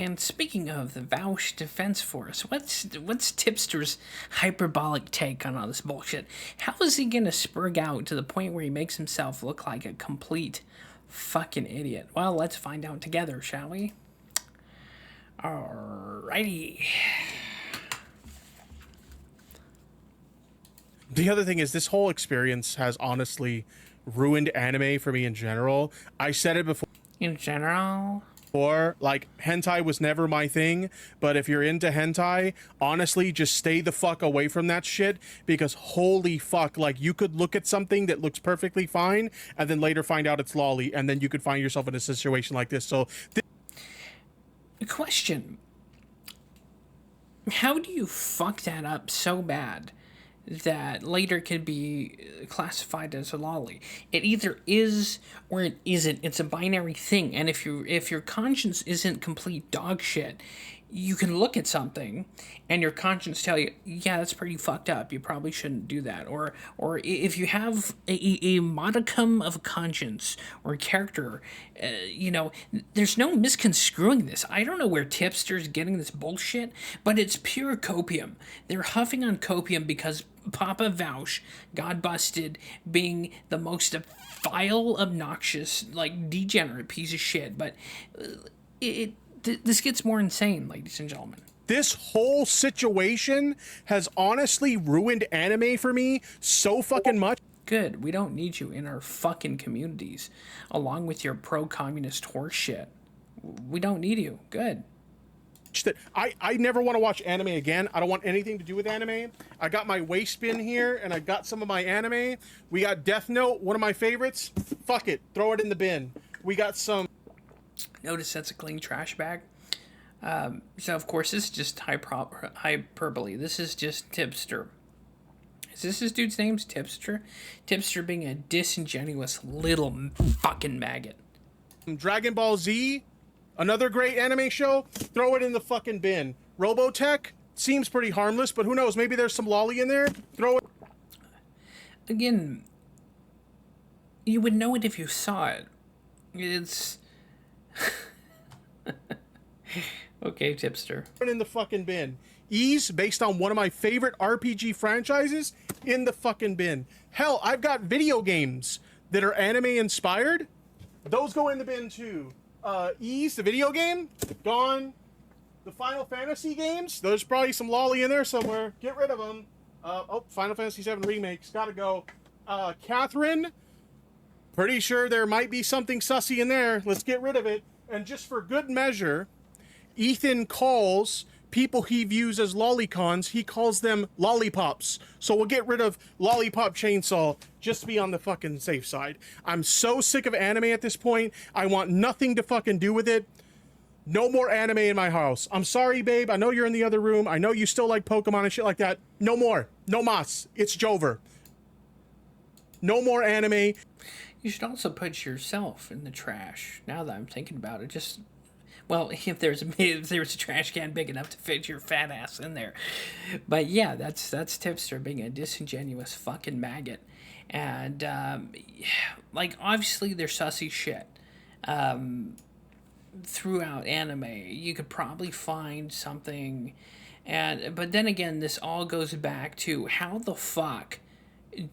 And speaking of the Vouch Defense Force, what's Tipster's hyperbolic take on all this bullshit? How is he gonna spurg out to the point where he makes himself look like a complete fucking idiot? Well, let's find out together, shall we? Alrighty. The other thing is, this whole experience has honestly ruined anime for me in general. I said it before. In general? Like, hentai was never my thing, but if you're into hentai, honestly, just stay the fuck away from that shit, because holy fuck, like, you could look at something that looks perfectly fine and then later find out it's lolly, and then you could find yourself in a situation like this. So question: how do you fuck that up so bad that later could be classified as a lolly? It either is or it isn't. It's a binary thing. And if your conscience isn't complete dog shit, you can look at something and your conscience tell you, yeah, that's pretty fucked up. You probably shouldn't do that. Or if you have a modicum of conscience or character, there's no misconstruing this. I don't know where Tipster's getting this bullshit, but it's pure copium. They're huffing on copium because Papa Vouch got busted being the most vile, obnoxious, like, degenerate piece of shit. But this gets more insane, ladies and gentlemen. this whole situation has honestly ruined anime for me so fucking much. Good. We don't need you in our fucking communities, along with your pro-communist horse shit. We don't need you. Good. That I never want to watch anime again. I don't want anything to do with anime. I got my waste bin here, and I got some of my anime. We got Death Note, one of my favorites. Fuck it, throw it in the bin. We got some. Notice that's a clean trash bag. So of course this is just hyperbole. This is just Tipster. Is this dude's name's Tipster? Tipster being a disingenuous little fucking maggot. Dragon Ball Z. Another great anime show, throw it in the fucking bin. Robotech seems pretty harmless, but who knows? Maybe there's some lolly in there. Throw it. Again, you would know it if you saw it. It's... Okay, Tipster. Throw it in the fucking bin. Ease, based on one of my favorite RPG franchises, in the fucking bin. Hell, I've got video games that are anime inspired. Those go in the bin too. Ease, the video game, gone. The Final Fantasy games, there's probably some lolly in there somewhere. Get rid of them. Final Fantasy VII remakes, gotta go. Catherine, pretty sure there might be something sussy in there. Let's get rid of it. And just for good measure, Ethan calls people he views as lollicons, he calls them lollipops. So we'll get rid of Lollipop Chainsaw just to be on the fucking safe side. I'm so sick of anime at this point. I want nothing to fucking do with it. No more anime in my house. I'm sorry, babe. I know you're in the other room. I know you still like Pokemon and shit like that. No more. No mas. It's Jover. No more anime. You should also put yourself in the trash. Now that I'm thinking about it, just... Well, if there's a trash can big enough to fit your fat ass in there. But yeah, that's Tipster being a disingenuous fucking maggot. And, like, obviously there's sussy shit. Throughout anime, you could probably find something. But then again, this all goes back to how the fuck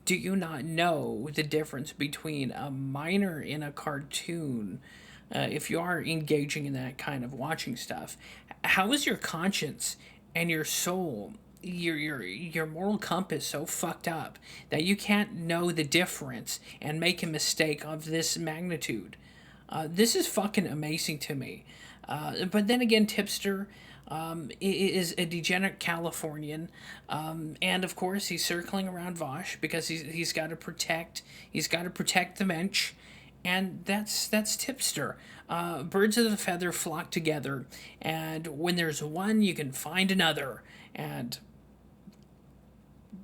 do you not know the difference between a minor in a cartoon? If you are engaging in that kind of watching stuff, how is your conscience and your soul, your moral compass so fucked up that you can't know the difference and make a mistake of this magnitude? This is fucking amazing to me. But then again, Tipster is a degenerate Californian, and of course he's circling around Vosh because he's got to protect the mensch. And that's Tipster. Birds of a feather flock together, and when there's one, you can find another, and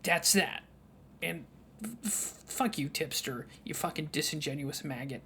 that's that. And fuck you, Tipster, you fucking disingenuous maggot.